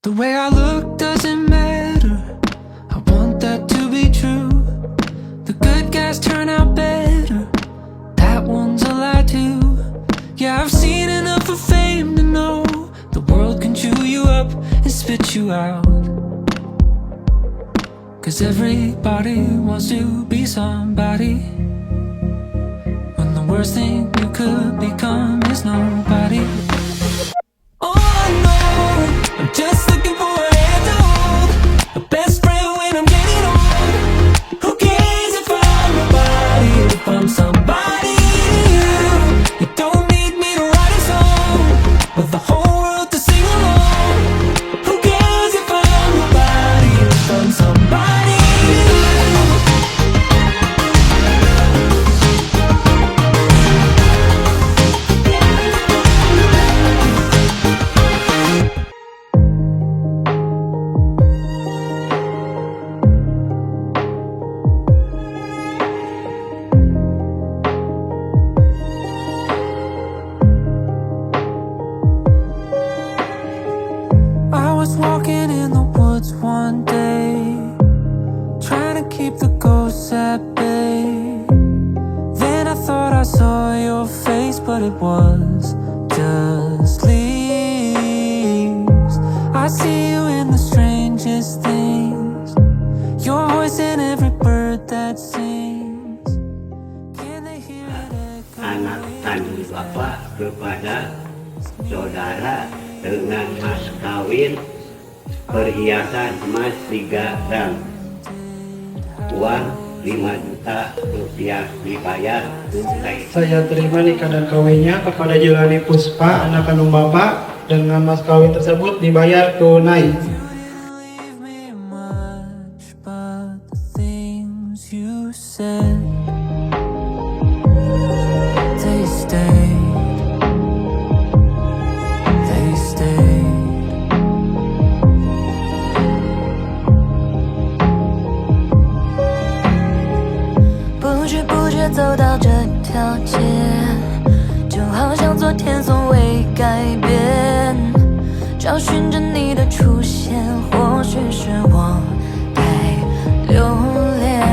The way I look doesn't matter. I want that to be true. The good guys turn out better. That one's a lie too. Yeah, I've seen enough of fame to know the world can chew you up and spit you out. 'Cause everybody wants to be somebody, when the worst thing you could become is nobody. Oh, I know, I'm just looking for a hand to hold, a best friend when I'm getting old. Who cares if I'm nobody, if I'm somebody to you? You don't need me to write a song, but the whole world to sing along. Who cares if I'm nobody, if I'm somebody to you? I was walking in the woods one day, trying to keep the ghosts at bay. Then I thought I saw your face, but it was just leaves. I see you in the strangest things, your voice in every bird that sings. Can they hear it Anak tanggung bapak kepada saudara dengan mas kawin, perhiasan emas 3 gram, uang 5 juta rupiah dibayar tunai. Saya terima nikah dan kawinnya kepada Jelani Puspa, anak kandung bapak, dengan mas kawin tersebut dibayar tunai. believe me much, but the things you said, they stayed, they stayed.不知不觉走到这条街，就好像昨天从未改变。找寻着你的出现，或许是我太留恋。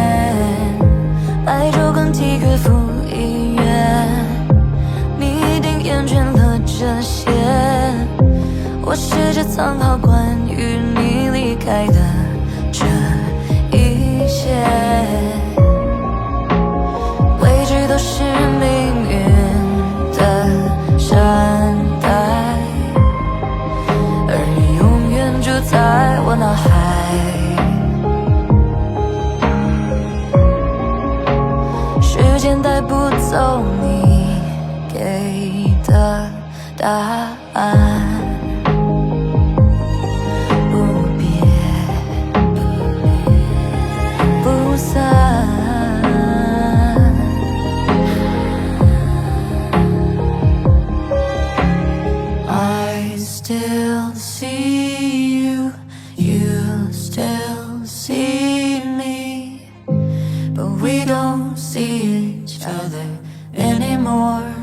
白昼更体月复一月，你一定厌倦了这些。我试着藏好关于你离开的这一切。未知都是命运的善待，而你永远住在我脑海。时间带不走你给的答案，不变不散。I still see you, you still see me, but we don't see each other anymore.